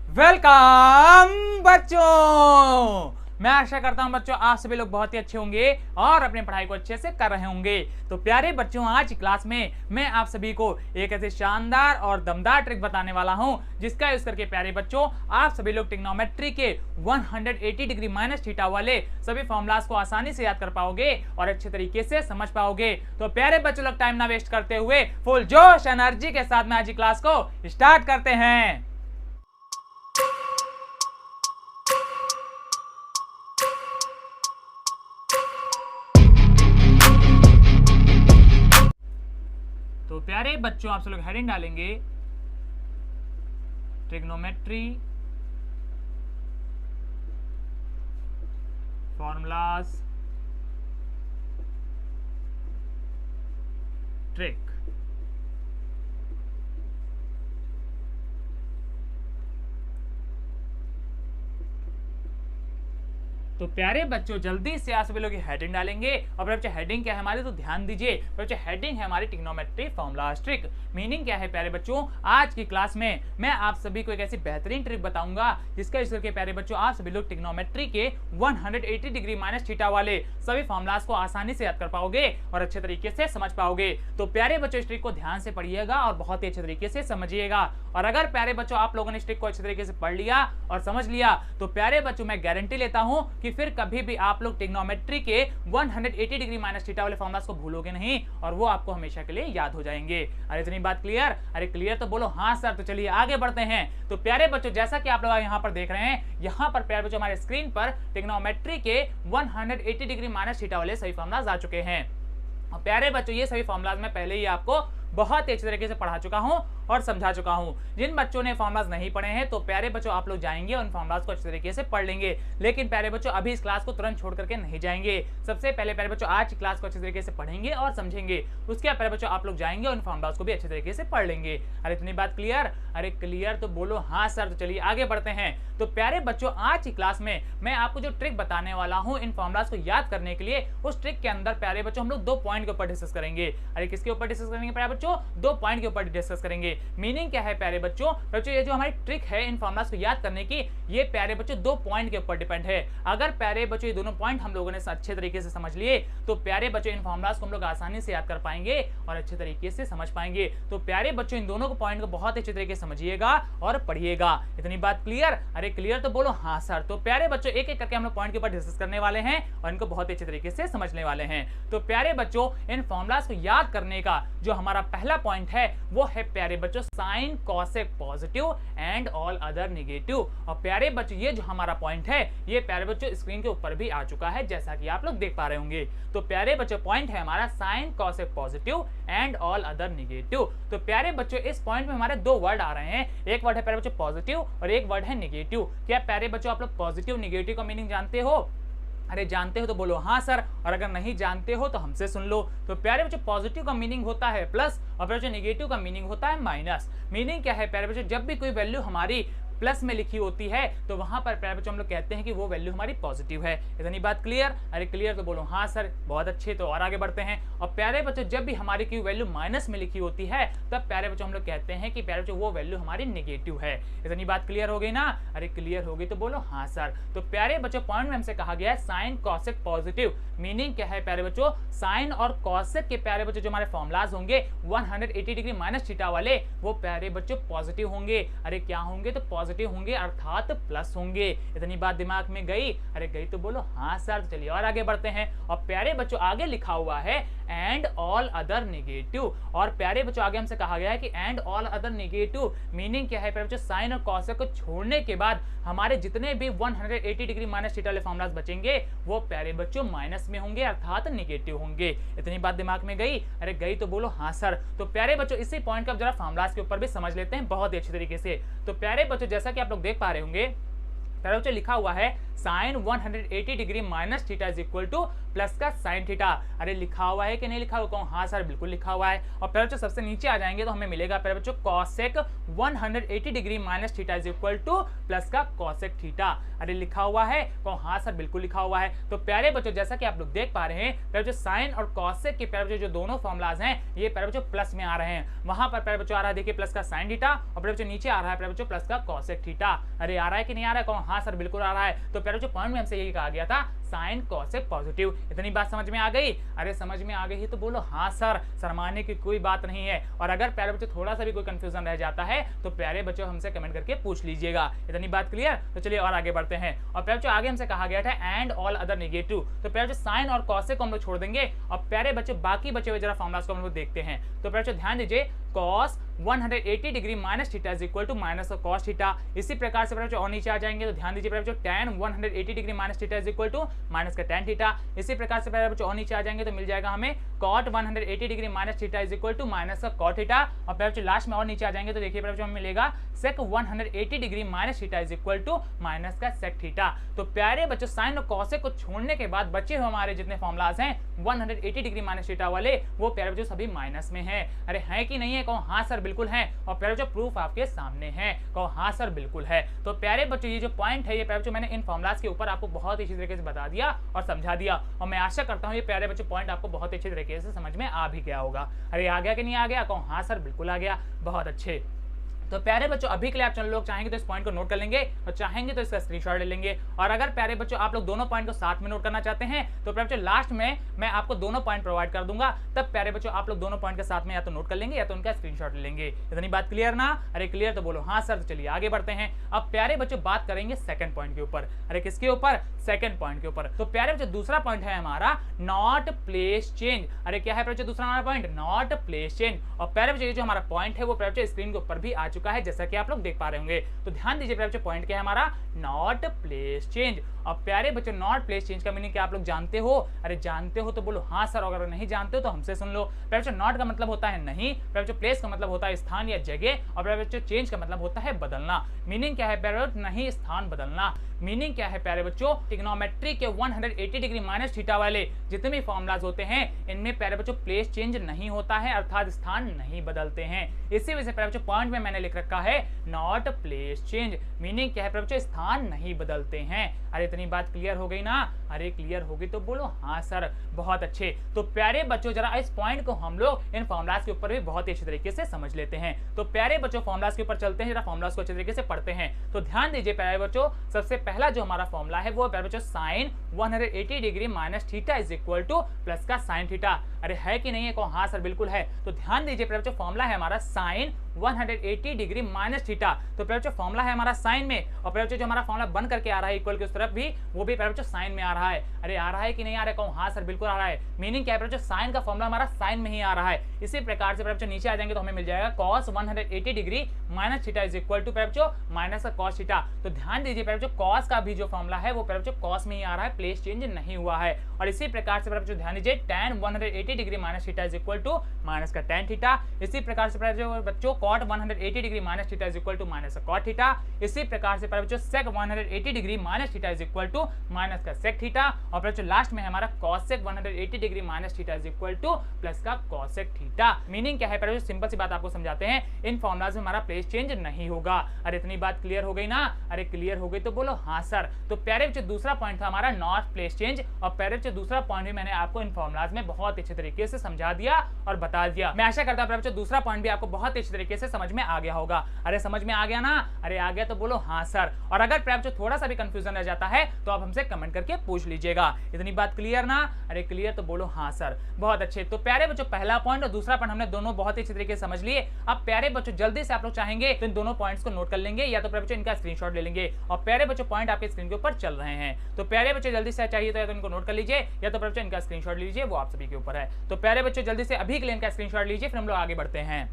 Welcome बच्चों। मैं आशा करता हूं बच्चों आप सभी लोग बहुत ही अच्छे होंगे और अपनी पढ़ाई को अच्छे से कर रहे होंगे। तो प्यारे बच्चों, आज की क्लास में मैं आप सभी को एक ऐसे शानदार और दमदार ट्रिक बताने वाला हूं जिसका यूज करके प्यारे बच्चों आप सभी लोग ट्रिग्नोमेट्री के 180 डिग्री माइनस थीटा वाले सभी फॉर्मूलाज को आसानी से याद कर पाओगे और अच्छे तरीके से समझ पाओगे। तो प्यारे बच्चों लोग टाइम ना वेस्ट करते हुए फुल जोश एनर्जी के साथ में आज की क्लास को स्टार्ट करते हैं। तो प्यारे बच्चों आप सब लोग हेडिंग डालेंगे ट्रिग्नोमेट्री फॉर्मूलाज ट्रिक। तो प्यारे बच्चों जल्दी से आप सभी लोग हेडिंग डालेंगे और बच्चे हेडिंग क्या है हमारी, तो ध्यान दीजिए बच्चे हेडिंग है हमारी ट्रिग्नोमेट्री फॉर्मूलाज ट्रिक। मीनिंग क्या है प्यारे बच्चों, आज की क्लास में मैं आप सभी को एक ऐसी बेहतरीन ट्रिक बताऊंगा जिसका यूज करके प्यारे बच्चों आप सभी लोग ट्रिग्नोमेट्री के 180 डिग्री माइनस थीटा वाले सभी फॉर्मूलाज को आसानी से याद कर पाओगे और अच्छे तरीके से समझ पाओगे। तो प्यारे बच्चों इस ट्रिक को ध्यान से पढ़िएगा और बहुत ही अच्छे तरीके से समझिएगा। और अगर प्यारे बच्चों आप लोगों ने इस ट्रिक को अच्छे तरीके से पढ़ लिया और समझ लिया तो प्यारे बच्चों मैं गारंटी लेता हूं कि फिर कभी भी आप लोग ट्रिग्नोमेट्री के 180 डिग्री माइनस थीटा वाले फॉर्मूलाज को भूलोगे नहीं और वो आपको हमेशा के लिए याद हो जाएंगे। अरे इतनी बात क्लियर? अरे क्लियर तो बोलो हाँ सर। तो चलिए आगे बढ़ते हैं। तो प्यारे बच्चों जैसा कि आप लोग यहाँ पर देख रहे हैं, यहाँ पर प्यारे बच्चों हमारे स्क्रीन पर ट्रिग्नोमेट्री के 180 डिग्री माइनस थीटा वाले सभी फॉर्मूलाज आ चुके हैं। और प्यारे बच्चों ये सभी फॉर्मूलाज मैं पहले ही आपको बहुत ही अच्छे तरीके से पढ़ा चुका हूं और समझा चुका हूं। जिन बच्चों ने फॉर्मूलाज नहीं पढ़े हैं तो प्यारे बच्चों आप लोग जाएंगे उन फॉर्मूलाज को अच्छे तरीके से पढ़ लेंगे। लेकिन प्यारे बच्चों अभी इस क्लास को तुरंत छोड़ करके नहीं जाएंगे। सबसे पहले प्यारे बच्चों आज की क्लास को अच्छे तरीके से पढ़ेंगे और समझेंगे। उसके बाद प्यारे बच्चों आप लोग जाएंगे उन फॉर्मूलाज को भी अच्छे तरीके से पढ़ लेंगे। अरे इतनी बात क्लियर? अरे क्लियर तो बोलो हाँ सर। तो चलिए आगे बढ़ते हैं। तो प्यारे बच्चों आज की क्लास में मैं आपको जो ट्रिक बताने वाला हूं इन फॉर्मूलाज को याद करने के लिए, उस ट्रिक के अंदर प्यारे बच्चों हम लोग 2 पॉइंट के ऊपर डिस्कस करेंगे। अरे किसके ऊपर डिस्कस करेंगे प्यारे बच्चों? 2 पॉइंट के ऊपर डिस्कस करेंगे। मीनिंग क्या है प्यारे बच्चों? बच्चों ये जो हमारी ट्रिक है इन फॉर्मूलाज को याद करने की, ये प्यारे बच्चों 2 पॉइंट के ऊपर डिपेंड है। अगर प्यारे बच्चों ये दोनों पॉइंट हम लोगों ने अच्छे तरीके से समझ लिए तो प्यारे बच्चों इन फॉर्मूलाज को हम लोग आसानी से याद कर पाएंगे और अच्छे तरीके से समझ पाएंगे। तो प्यारे बच्चों इन दोनों पॉइंट को बहुत अच्छे तरीके से समझिएगा और पढ़िएगा। इतनी बात क्लियर? अरे क्लियर तो बोलो हाँ सर। तो प्यारे बच्चों एक एक करके हम लोग पॉइंट के ऊपर डिस्कस करने वाले हैं और इनको बहुत अच्छे तरीके से समझने वाले हैं। तो प्यारे बच्चों इन फॉर्मूलाज को याद करने का जो हमारा पहला पॉइंट है वो है प्यारे बच्चों sign cosec positive and all other negative. और प्यारे बच्चों ये जो हमारा पॉइंट है ये प्यारे बच्चों स्क्रीन के ऊपर भी आ चुका है जैसा कि आप लोग देख पा रहे होंगे। तो प्यारे बच्चों पॉइंट है हमारा sign cosec positive and all other negative. तो प्यारे बच्चों इस पॉइंट में हमारे 2 वर्ड आ रहे हैं। एक वर्ड है प्यारे बच्चों पॉजिटिव और एक वर्ड है नेगेटिव। क्या प्यारे बच्चों आप लोग पॉजिटिव नेगेटिव का मीनिंग जानते हो? अरे जानते हो तो बोलो हाँ सर, और अगर नहीं जानते हो तो हमसे सुन लो। तो प्यारे बच्चों पॉजिटिव का मीनिंग होता है प्लस और प्यारे बच्चों नेगेटिव का मीनिंग होता है माइनस। मीनिंग क्या है प्यारे बच्चों, जब भी कोई वैल्यू हमारी प्लस में लिखी होती है तो वहां पर प्यारे बच्चों हम लोग कहते हैं कि वो वैल्यू हमारी पॉजिटिव है। इतनी बात क्लियर? अरे क्लियर तो बोलो हाँ सर। बहुत अच्छे। तो और आगे बढ़ते हैं। और प्यारे बच्चों जब भी हमारी कोई वैल्यू माइनस में लिखी होती है तब प्यारे बच्चों हम लोग कहते हैं कि प्यारे बच्चों वो वैल्यू हमारी नेगेटिव है। इतनी बात क्लियर हो गई ना? अरे क्लियर हो गई तो बोलो हाँ सर। तो प्यारे बच्चों पॉइंट में हमसे कहा गया है साइन कॉसेक पॉजिटिव। मीनिंग क्या है प्यारे बच्चों, साइन और कॉसेक के प्यारे बच्चों जो हमारे फॉर्मूलाज होंगे 180 डिग्री माइनस थीटा वाले वो प्यारे बच्चों पॉजिटिव होंगे। अरे क्या होंगे? तो पॉजिटिव होंगे अर्थात प्लस होंगे। इतनी बात दिमाग में गई? अरे गई तो बोलो हाँ सर। तो चलिए और आगे बढ़ते हैं। और प्यारे बच्चों आगे लिखा हुआ है एंड ऑल अदर नेगेटिव। और प्यारे बच्चों आगे हमसे कहा गया है कि and all other negative. Meaning क्या है प्यारे बच्चों, साइन और कॉसेक को छोड़ने के बाद हमारे जितने भी 180 डिग्री माइनस थीटा वाले फॉर्मूलाज बचेंगे वो प्यारे बच्चों माइनस में होंगे अर्थात नेगेटिव होंगे। इतनी बात दिमाग में गई? अरे गई तो बोलो हाँ सर। तो प्यारे बच्चों इसी पॉइंट का जरा फॉर्मूलाज के ऊपर भी समझ लेते हैं बहुत ही अच्छे तरीके से। तो प्यारे बच्चों जैसा कि आप लोग देख पा रहे होंगे प्यारे बच्चों लिखा हुआ है sine 180 degree minus theta is equal to plus का साइन थीटा। अरे लिखा हुआ है कि नहीं लिखा हुआ? हाँ सर बिल्कुल लिखा हुआ है। और प्यारे बच्चों सबसे नीचे आ जाएंगे तो हमें मिलेगा प्यारे बच्चों cosec 180 degree minus theta is equal to plus का कॉसेक थीटा। अरे लिखा हुआ है? हाँ सर बिल्कुल लिखा हुआ है। तो प्यारे बच्चों जैसा कि आप लोग देख पा रहे हैं प्यारे बच्चों साइन और कॉसेक के प्यारे बच्चों जो दोनों फॉर्मुलाज हैं ये प्यारे बच्चों प्लस में आ रहे हैं। वहां पर प्यारे बच्चों आ रहा है देखिए प्लस का साइन थीटा और प्यारे बच्चों नीचे आ रहा है प्यारे बच्चों प्लस का कॉसेक थीटा। अरे आ रहा है कि नहीं आ रहा है? हाँ सर बिल्कुल आ रहा है। तो प्यारे बच्चों पॉइंट में हमसे यही कहा गया था साइन कॉसेक पॉजिटिव। इतनी बात समझ में आ गई? अरे समझ में आ गई तो बोलो हाँ सर, शर्माने की कोई बात नहीं है। और अगर प्यारे बच्चों थोड़ा सा भी कोई कंफ्यूजन रह जाता है तो प्यारे बच्चों हमसे कमेंट करके पूछ लीजिएगा। इतनी बात क्लियर? तो चलिए और आगे बढ़ते हैं। और प्यारे बच्चों आगे हमसे कहा गया था एंड ऑल अदर नेगेटिव। तो प्यारे बच्चों साइन और कॉसेक को हम लोग छोड़ देंगे और प्यारे बच्चों बाकी बचे हुए जरा फॉर्मुलास को हम लोग देखते हैं। तो प्यारे बच्चों ध्यान दीजिए cos 180 degree minus theta is equal to minus of cos theta. इसी प्रकार से प्यारे बच्चों और नीचे आ जाएंगे तो ध्यान दीजिए प्यारे बच्चों tan 180 degree minus theta is equal to minus का tan थीटा। इसी प्रकार से प्यारे बच्चों और नीचे आ जाएंगे तो मिल जाएगा हमें cot 180 degree minus theta is equal to minus का cot थीटा। और प्यारे बच्चों लास्ट में और नीचे आ जाएंगे तो देखिए प्यारे बच्चों हमें मिलेगा sec 180 degree minus theta is equal to minus का sec थीटा। तो प्यारे बच्चों साइन और कॉसेक को छोड़ने के बाद बचे हुए हमारे जितने फॉर्मुलाज हैं 180 डिग्री माइनस थीटा वाले वो प्यारे बच्चों सभी माइनस में हैं। अरे है कि नहीं है? कहो हाँ सर बिल्कुल है। और प्यारे बच्चों प्रूफ आपके सामने है, कहो हाँ सर बिल्कुल है। तो प्यारे बच्चों ये जो पॉइंट है ये प्यारे बच्चों मैंने इन फॉर्मुलाज के ऊपर आपको बहुत अच्छी तरीके से बता दिया और समझा दिया। और मैं आशा करता हूँ ये प्यारे बच्चों पॉइंट आपको बहुत अच्छे तरीके से समझ में आ भी गया होगा। अरे आ गया कि नहीं आ गया? कहो हाँ सर बिल्कुल आ गया। बहुत अच्छे। तो प्यारे बच्चों अभी के लिए आप चैनल लोग चाहेंगे तो इस पॉइंट को नोट कर लेंगे और चाहेंगे तो इसका स्क्रीनशॉट ले लेंगे। और अगर प्यारे बच्चों आप लोग दोनों पॉइंट को साथ में नोट करना चाहते हैं तो प्यारे बच्चों लास्ट में मैं आपको दोनों पॉइंट प्रोवाइड कर दूंगा। तब प्यारे बच्चों आप लोग दोनों पॉइंट के साथ में या तो नोट कर लेंगे या तो उनका स्क्रीनशॉट ले लेंगे। इतनी बात क्लियर ना? अरे क्लियर तो बोलो हाँ सर। तो चलिए आगे बढ़ते हैं। अब प्यारे बच्चों बात करेंगे सेकंड पॉइंट के ऊपर। अरे किसके ऊपर? सेकंड पॉइंट के ऊपर। तो प्यारे बच्चों दूसरा पॉइंट है हमारा नॉट प्लेस चेंज। अरे क्या है प्यारे बच्चों दूसरा हमारा पॉइंट? Not place change. और प्यारे बच्चों ये जो हमारा पॉइंट है वो प्यारे बच्चों स्क्रीन के ऊपर भी आ चुका है जैसा कि आप लोग देख पा रहे होंगे। तो ध्यान दीजिए प्यारे बच्चों पॉइंट क्या है हमारा? Not place change. और प्यारे बच्चों नॉट प्लेस चेंज का मीनिंग क्या आप लोग जानते हो? अरे जानते हो तो बोलो हाँ सर। अगर नहीं जानते हो तो हमसे सुन लो। प्यारे बच्चों नॉट का मतलब होता है नहीं, प्यारे बच्चों प्लेस का मतलब होता है स्थान या जगह, और प्यारे बच्चों चेंज का मतलब होता है बदलना। मीनिंग क्या है प्यारे बच्चों? नहीं स्थान बदलना। मीनिंग क्या है प्यारे बच्चों? ट्रिग्नोमेट्री के 180 डिग्री माइनस थीटा वाले जितने भी फॉर्मुलाज होते हैं इनमें प्यारे बच्चों प्लेस चेंज नहीं होता है अर्थात स्थान नहीं बदलते हैं। इसी वजह से प्यारे बच्चों पॉइंट में मैंने लिख रखा है नॉट प्लेस चेंज। मीनिंग क्या है प्यारे बच्चों? स्थान नहीं बदलते हैं। अरे इतनी बात क्लियर हो गई ना? अरे क्लियर होगी तो बोलो हाँ सर। बहुत अच्छे। तो प्यारे बच्चों जरा इस पॉइंट को हम लोग इन फॉर्मुलाज के ऊपर भी बहुत ही अच्छे तरीके से समझ लेते हैं। तो प्यारे बच्चों फॉर्मुलाज के ऊपर चलते हैं, जरा फॉर्मुलाज को अच्छे तरीके से पढ़ते हैं। तो ध्यान दीजिए प्यारे बच्चों सबसे पहला जो हमारा फॉर्मूला है वो प्यारे बच्चों sine 180 degree minus theta is equal to plus का साइन थीटा। अरे है कि नहीं है? कहो हाँ सर बिल्कुल है। तो ध्यान दीजिए प्यारे बच्चों फॉर्मूला है हमारा साइन 180 डिग्री माइनस थीटा। तो प्यारे बच्चों फॉर्मूला है हमारा साइन में और प्यारे बच्चों जो हमारा फॉर्मूला बन करके आ रहा है इक्वल के उस तरफ भी वो भी प्यारे बच्चों साइन में आ रहा है। अरे आ रहा है कि नहीं आ रहा है? कहो हाँ सर बिल्कुल आ रहा है। मीनिंग क्या है प्यारे बच्चों? साइन का फॉर्मूला हमारा साइन में ही आ रहा है। इसी प्रकार से प्यारे बच्चों नीचे आ जाएंगे तो हमें मिल जाएगा cos 180 degree minus theta is equal to प्यारे बच्चों माइनस का cos थीटा। तो ध्यान दीजिए प्यारे बच्चों cos का भी जो फॉर्मूला है वो प्यारे बच्चों cos में ही आ रहा है, प्लेस चेंज नहीं हुआ है। और इसी प्रकार से प्यारे बच्चों ध्यान दीजिए tan 180 degree minus theta is equal to minus का tan थीटा। इसी प्रकार से प्यारे बच्चों cot 180 degree minus theta is equal to minus का cot थीटा। इसी प्रकार से प्यारे बच्चों sec 180 degree minus theta is equal to minus का sec थीटा। और प्यारे बच्चों लास्ट में हमारा cosec 180 degree minus theta is equal to plus का cosec थीटा। मीनिंग क्या है प्यारे बच्चों? सिंपल सी बात आपको समझाते हैं, इन फॉर्मुलाज में हमारा प्लेस चेंज नहीं होगा। अरे इतनी बात क्लियर हो गई ना? अरे क्लियर हो गई तो बोलो हाँ सर। तो प्यारे बच्चों दूसरा पॉइंट था हमारा नॉट प्लेस चेंज और प्यारे बच्चों दूसरा पॉइंट भी मैंने आपको इन फॉर्मुलाज में बहुत अच्छे तरीके से समझा दिया और बता दिया। मैं आशा करता हूं प्यारे बच्चों दूसरा पॉइंट भी आपको बहुत अच्छे तरीके से समझ में आ गया होगा। अरे समझ में आ गया ना? अरे आ गया तो बोलो हाँ सर। और अगर प्यारे बच्चों थोड़ा सा भी कंफ्यूजन रह जाता है तो आप हमसे कमेंट करके पूछ लीजिएगा। इतनी बात क्लियर ना? अरे क्लियर तो बोलो हाँ सर। बहुत अच्छे। तो प्यारे बच्चों पहला पॉइंट और दूसरा पॉइंट हमने दोनों बहुत ही अच्छे तरीके से समझ लिए। अब प्यारे बच्चों जल्दी से आप लोग चाहेंगे तो इन दोनों पॉइंट्स को नोट कर लेंगे या तो प्यारे बच्चों इनका स्क्रीनशॉट ले लेंगे। और प्यारे बच्चों पॉइंट आपके स्क्रीन के ऊपर चल रहे हैं तो प्यारे बच्चों जल्दी से चाहिए तो इनको नोट कर लीजिए या तो प्यारे बच्चों इनका स्क्रीनशॉट लीजिए, वो आप सभी के ऊपर है। तो प्यारे बच्चों जल्दी से अभी के लिए इनका स्क्रीनशॉट लीजिए, फिर हम लोग आगे बढ़ते हैं।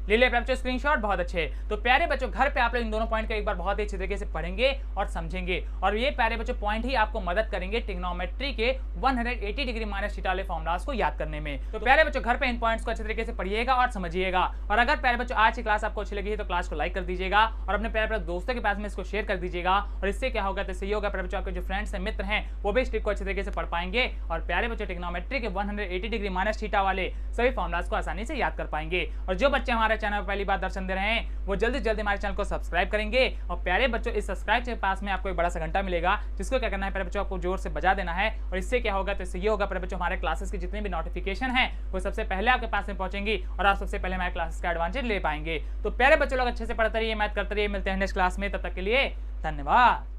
ले लिया प्यारे बच्चों स्क्रीनशॉट, बहुत अच्छे। तो प्यारे बच्चों घर पे आप लोग इन दोनों पॉइंट को एक बार बहुत ही अच्छे तरीके से पढ़ेंगे और समझेंगे, और ये प्यारे बच्चों पॉइंट ही आपको मदद करेंगे ट्रिग्नोमेट्री के 180 डिग्री माइनस थीटा वाले फॉर्मूलास को याद करने में। तो प्यारे बच्चों घर पे इन पॉइंट्स को अच्छे तरीके से पढ़िएगा और समझिएगा। और अगर प्यारे बच्चों आज की क्लास आपको अच्छी लगी है तो क्लास को लाइक कर दीजिएगा और अपने प्यारे दोस्तों के पास में इसको शेयर कर दीजिएगा। और इससे क्या होगा, तो इससे ये होगा प्यारे बच्चों आपके जो फ्रेंड्स हैं, मित्र हैं, वो भी इस ट्रिक को अच्छे तरीके से पढ़ पाएंगे और प्यारे बच्चों ट्रिग्नोमेट्री के 180 डिग्री माइनस थीटा वाले सभी फॉर्मूलास को आसानी से याद कर पाएंगे। और जो बच्चे हमारे चैनल पर पहली बार दर्शन दे रहे हैं वो जल्दी जल्दी हमारे चैनल को सब्सक्राइब करेंगे। और प्यारे बच्चों इस सब्सक्राइब के पास में आपको एक बड़ा सा घंटा मिलेगा, जिसको क्या करना है प्यारे बच्चों आपको जोर से बजा देना है। और इससे क्या होगा, तो इससे ये होगा प्यारे बच्चों हमारे क्लासेस की जितने भी नोटिफिकेशन है वो सबसे पहले आपके पास में पहुंचेंगी और आप सबसे पहले हमारे क्लासेस का एडवांटेज ले पाएंगे। तो प्यारे बच्चों लोग अच्छे से पढ़ते रहिए, मैथ करते रहिए। मिलते हैं नेक्स्ट क्लास में, तब तक के लिए धन्यवाद।